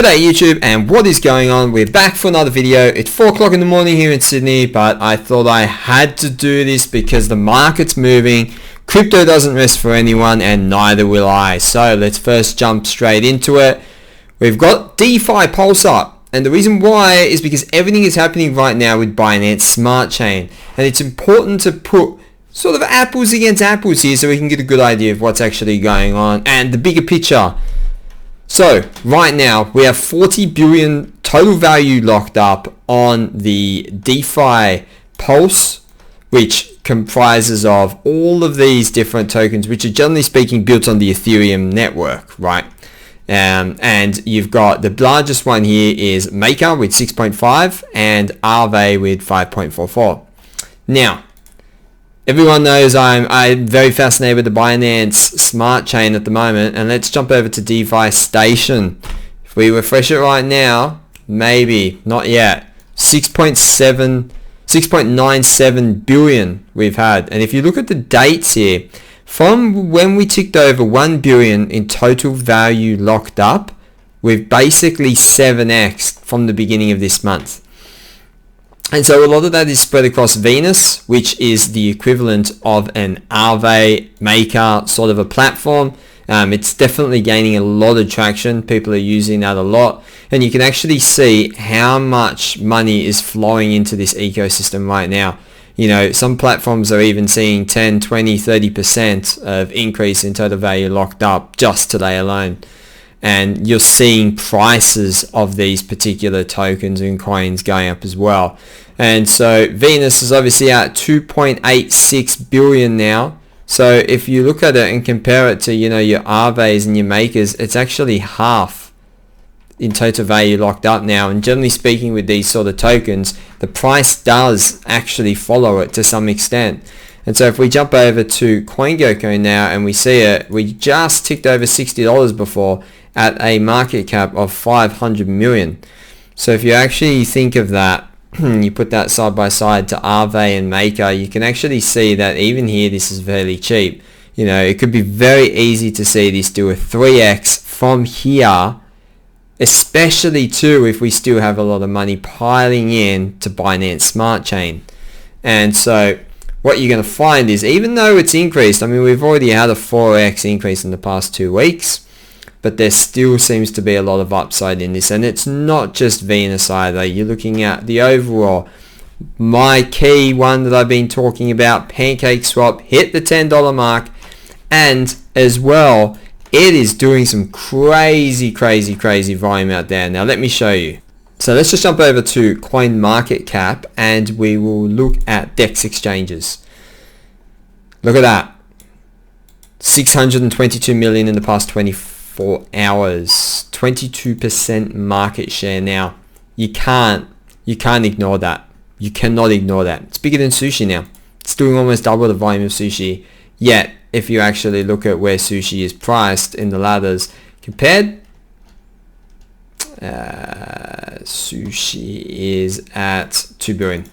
G'day YouTube, and what is going on? We're back for another video. It's 4 o'clock in the morning here in Sydney, but I thought I had to do this because the market's moving. Crypto doesn't rest for anyone, and neither will I. So let's first jump straight into it. We've got DeFi Pulse up, and the reason why is because everything is happening right now with Binance Smart Chain, and it's important to put sort of apples against apples here so we can get a good idea of what's actually going on and the bigger picture. So right now we have 40 billion total value locked up on the DeFi Pulse, which comprises of all of these different tokens, which are generally speaking built on the Ethereum network, right? And you've got the largest one here is Maker with 6.5 and Aave with 5.44. Now, everyone knows I'm very fascinated with the Binance Smart Chain at the moment, and let's jump over to DeFi Station. If we refresh it right now, maybe, not yet, 6.97 billion we've had. And if you look at the dates here, from when we ticked over 1 billion in total value locked up, we've basically 7x from the beginning of this month. And so a lot of that is spread across Venus, which is the equivalent of an Aave Maker sort of a platform. It's definitely gaining a lot of traction. People are using that a lot. And you can actually see how much money is flowing into this ecosystem right now. You know, some platforms are even seeing 10, 20, 30% of increase in total value locked up just today alone. And you're seeing prices of these particular tokens and coins going up as well. And so Venus is obviously at 2.86 billion now. So if you look at it and compare it to, you know, your Aaves and your Makers, it's actually half in total value locked up now. And generally speaking, with these sort of tokens, the price does actually follow it to some extent. And so if we jump over to CoinGecko now and we see it, we just ticked over $60 before at a market cap of 500 million. So if you actually think of that, you put that side by side to Aave and Maker, you can actually see that even here this is fairly cheap. You know, it could be very easy to see this do a 3x from here, especially too if we still have a lot of money piling in to Binance Smart Chain. And so what you're going to find is, even though it's increased, I mean, we've already had a 4x increase in the past 2 weeks, but there still seems to be a lot of upside in this. And it's not just Venus either. You're looking at the overall. My key one that I've been talking about, PancakeSwap, hit the $10 mark. And as well, it is doing some crazy volume out there. Now let me show you. So let's just jump over to CoinMarketCap and we will look at DEX exchanges. Look at that. 622 million in the past 24 hours. 22% market share now. You can't ignore that. You cannot ignore that. It's bigger than sushi now. It's doing almost double the volume of sushi. Yet, if you actually look at where sushi is priced in the ladders compared, sushi is at 2 billion.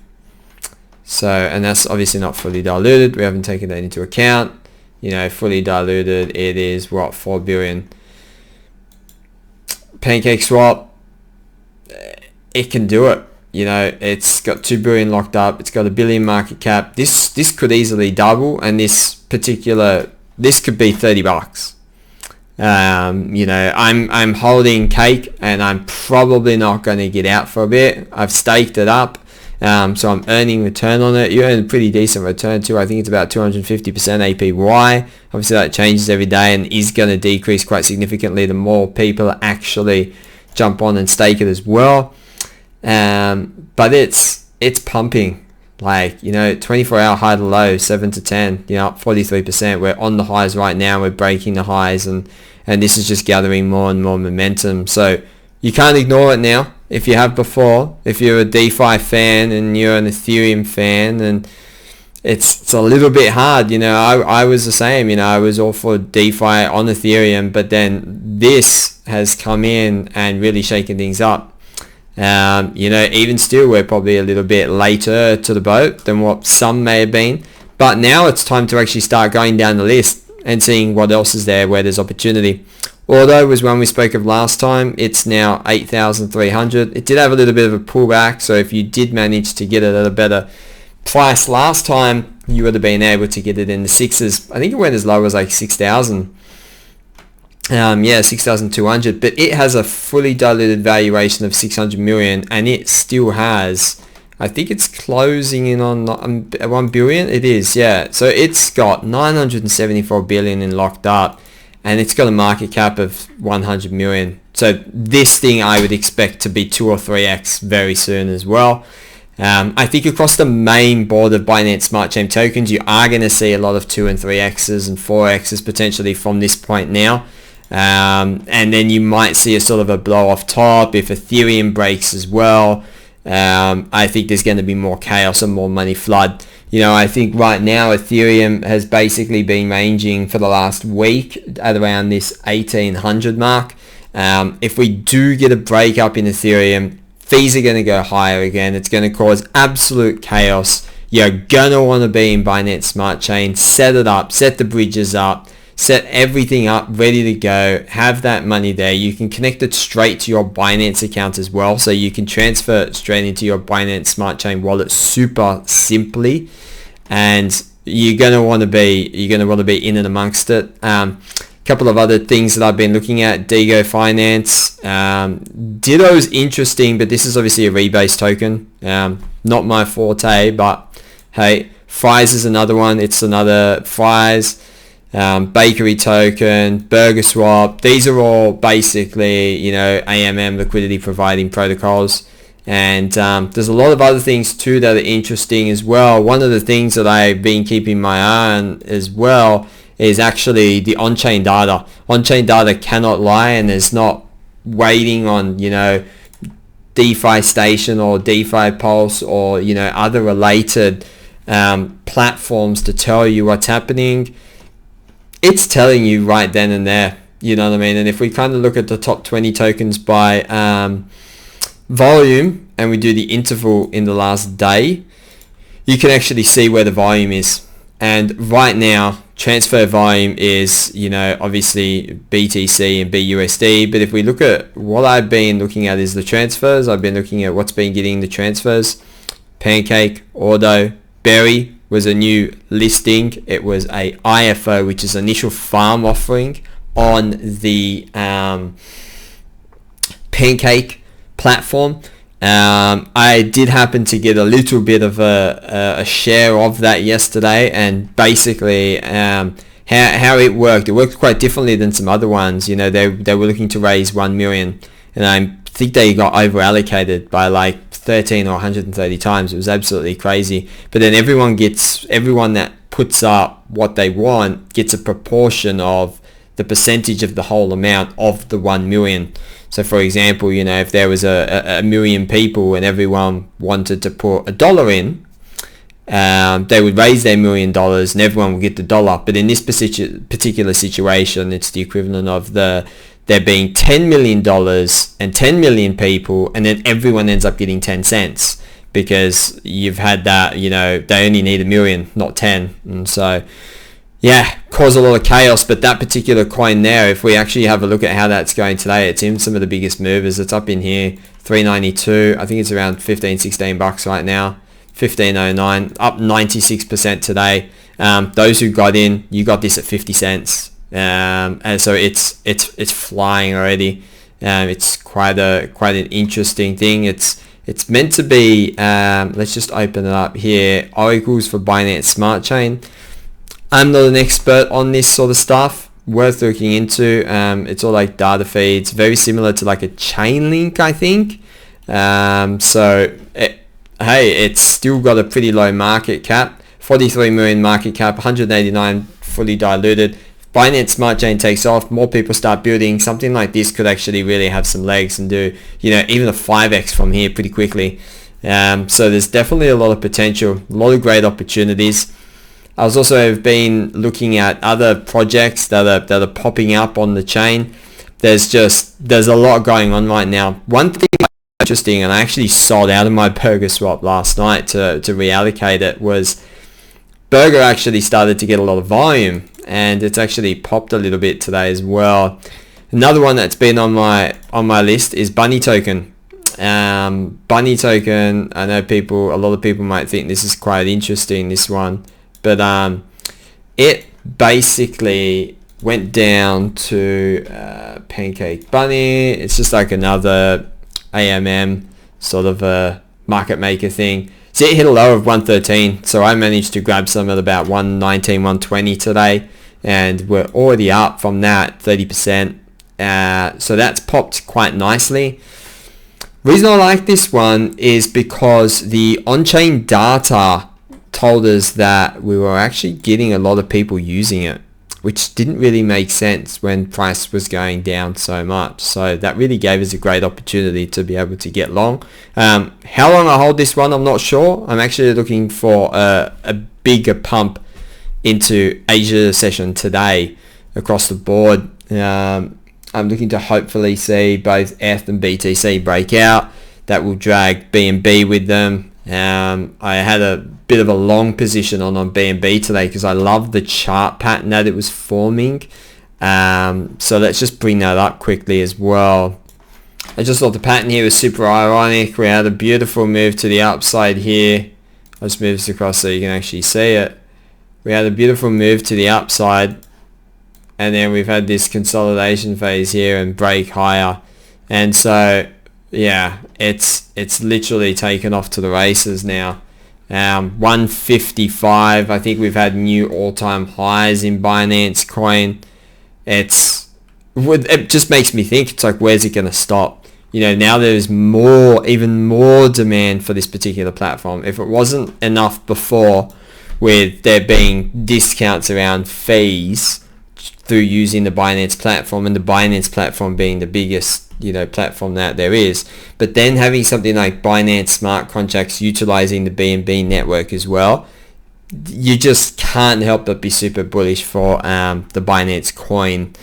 So, and that's obviously not fully diluted. We haven't taken that into account. You know, fully diluted, it is what, 4 billion. PancakeSwap, it can do it. You know, it's got 2 billion locked up. It's got a billion market cap. This could easily double, and this could be $30. You know, I'm holding cake, and I'm probably not going to get out for a bit. I've staked it up, so I'm earning return on it. You earn a pretty decent return too. I think it's about 250% APY. Obviously that changes every day and is going to decrease quite significantly the more people actually jump on and stake it as well. But it's pumping. Like, you know, 24-hour high to low, 7 to 10, you know, up 43%. We're on the highs right now. We're breaking the highs, and this is just gathering more and more momentum. So you can't ignore it now. If you have before, if you're a DeFi fan and you're an Ethereum fan, and it's a little bit hard, you know, I was the same, you know, I was all for DeFi on Ethereum, but then this has come in and really shaken things up. You know, even still, we're probably a little bit later to the boat than what some may have been. But now it's time to actually start going down the list and seeing what else is there, where there's opportunity. Auto was one we spoke of last time. It's now 8,300. It did have a little bit of a pullback, so if you did manage to get it at a better price last time, you would have been able to get it in the sixes. I think it went as low as like 6,000. Yeah, 6,200, but it has a fully diluted valuation of 600 million, and it still has, I think it's closing in on 1 billion. It is, yeah. So it's got 974 billion in locked up, and it's got a market cap of 100 million. So this thing I would expect to be 2 or 3x very soon as well. I think across the main board of Binance Smart Chain tokens, you are going to see a lot of 2 and 3x's and 4x's potentially from this point now. And then you might see a sort of a blow off top if Ethereum breaks as well. I think there's going to be more chaos and more money flood. You know, I think right now Ethereum has basically been ranging for the last week at around this 1800 mark. If we do get a break up in Ethereum, fees are going to go higher again. It's going to cause absolute chaos. You're going to want to be in Binance Smart Chain, set it up, set the bridges up, set everything up, ready to go, have that money there. You can connect it straight to your Binance account as well, so you can transfer it straight into your Binance Smart Chain wallet super simply, and you're going to want to be in and amongst it. Couple of other things that I've been looking at: Digo Finance, Ditto's interesting, but this is obviously a rebase token, not my forte, but hey, Fries is another one. It's another Fries. Bakery token, Burger Swap. These are all basically, you know, AMM liquidity providing protocols, and there's a lot of other things too that are interesting as well. One of the things that I've been keeping my eye on as well is actually the on-chain data. On-chain data cannot lie, and there's not waiting on, you know, DeFi Station or DeFi Pulse or, you know, other related platforms to tell you what's happening. It's telling you right then and there, you know what I mean? And if we kind of look at the top 20 tokens by volume, and we do the interval in the last day, you can actually see where the volume is. And right now, transfer volume is, you know, obviously BTC and BUSD. But if we look at what I've been looking at is the transfers. I've been looking at what's been getting the transfers. Pancake, Auto, Berry was a new listing. It was a IFO, which is initial farm offering on the Pancake platform. I did happen to get a little bit of a share of that yesterday, and basically how it worked quite differently than some other ones. You know, they were looking to raise 1 million, and I think they got over allocated by like 13 or 130 times. It was absolutely crazy. But then everyone that puts up what they want gets a proportion of the percentage of the whole amount of the 1 million. So for example, you know, if there was a million people and everyone wanted to put $1 in, they would raise their $1 million and everyone would get the dollar. But in this particular situation, it's the equivalent of there being $10 million and 10 million people, and then everyone ends up getting 10 cents because you've had that, you know, they only need 1 million, not 10. And so, yeah, cause a lot of chaos. But that particular coin there, if we actually have a look at how that's going today, it's in some of the biggest movers. It's up in here, 392. I think it's around 15, 16 bucks right now. 1509, up 96% today. Those who got in, you got this at 50 cents. And so it's flying already. It's quite an interesting thing. It's meant to be, let's just open it up here, oracles for Binance Smart Chain. I'm not an expert on this sort of stuff, worth looking into. It's all like data feeds, very similar to like a Chainlink, I think. It's still got a pretty low market cap, 43 million market cap, 189 fully diluted. Binance Smart Chain takes off, more people start building, something like this could actually really have some legs and do, you know, even a 5x from here pretty quickly. So there's definitely a lot of potential, a lot of great opportunities. I was also been looking at other projects that are popping up on the chain. There's a lot going on right now. One thing interesting, and I actually sold out of my Burger Swap last night to reallocate it, was Burger actually started to get a lot of volume, and it's actually popped a little bit today as well. Another one that's been on my list is Bunny Token. Bunny Token, I know a lot of people might think this is quite interesting, this one, but it basically went down to Pancake Bunny. It's just like another AMM sort of a market maker thing. So it hit a low of 113, so I managed to grab some at about 119, 120 today, and we're already up from that 30%. So that's popped quite nicely. Reason I like this one is because the on-chain data told us that we were actually getting a lot of people using it, which didn't really make sense when price was going down so much. So that really gave us a great opportunity to be able to get long. How long I hold this one, I'm not sure. I'm actually looking for a bigger pump into Asia session today across the board. I'm looking to hopefully see both ETH and BTC break out. That will drag BNB with them. I had a bit of a long position on BNB today because I love the chart pattern that it was forming. So let's just bring that up quickly as well. I just thought the pattern here was super ironic. We had a beautiful move to the upside here. I'll just move this across so you can actually see it. We had a beautiful move to the upside, and then we've had this consolidation phase here and break higher, and so yeah, it's literally taken off to the races now. 155, I think we've had new all-time highs in Binance Coin. It just makes me think, it's like, where's it going to stop? You know, now there's even more demand for this particular platform. If it wasn't enough before with there being discounts around fees through using the Binance platform, and the Binance platform being the biggest, you know, platform that there is, but then having something like Binance smart contracts utilizing the BNB network as well, you just can't help but be super bullish for the Binance coin.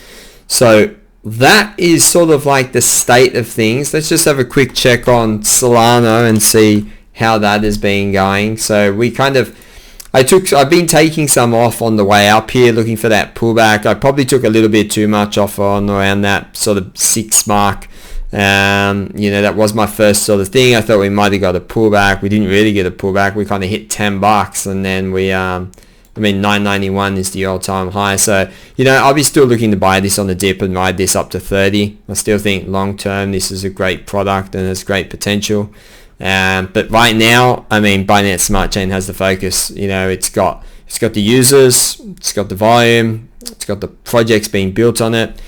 So that is sort of like the state of things. Let's just have a quick check on Solana and see how that has been going. So I've been taking some off on the way up here, looking for that pullback. I probably took a little bit too much off on around that sort of 6 mark. You know, that was my first sort of thing. I thought we might have got a pullback. We didn't really get a pullback. We kind of hit $10, and then we, $9.91 is the all-time high. So, you know, I'll be still looking to buy this on the dip and ride this up to 30. I still think long-term this is a great product and has great potential. But right now, I mean, Binance Smart Chain has the focus. You know, it's got the users, it's got the volume, it's got the projects being built on it.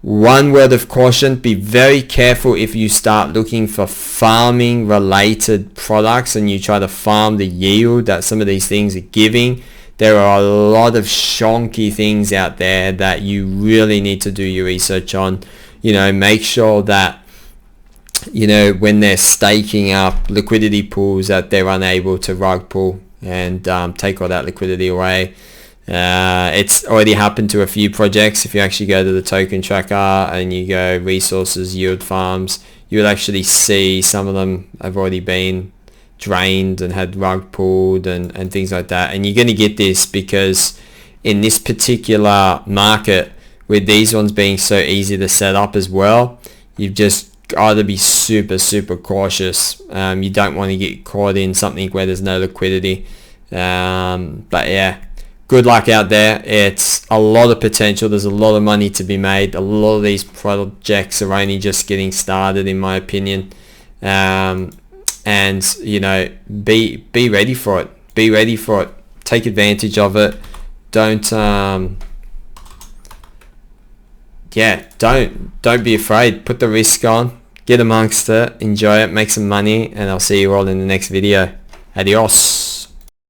One word of caution: be very careful if you start looking for farming related products and you try to farm the yield that some of these things are giving. There are a lot of shonky things out there that you really need to do your research on. You know, make sure that, you know, when they're staking up liquidity pools, that they're unable to rug pull and take all that liquidity away. It's already happened to a few projects. If you actually go to the token tracker and you go resources, yield farms, you will actually see some of them have already been drained and had rug pulled and things like that. And you're going to get this because in this particular market, with these ones being so easy to set up as well, you've just got to be super cautious. You don't want to get caught in something where there's no liquidity. But yeah, good luck out there. It's a lot of potential. There's a lot of money to be made. A lot of these projects are only just getting started, in my opinion. And you know, be ready for it. Be ready for it. Take advantage of it. Don't be afraid. Put the risk on. Get amongst it. Enjoy it. Make some money. And I'll see you all in the next video. Adios.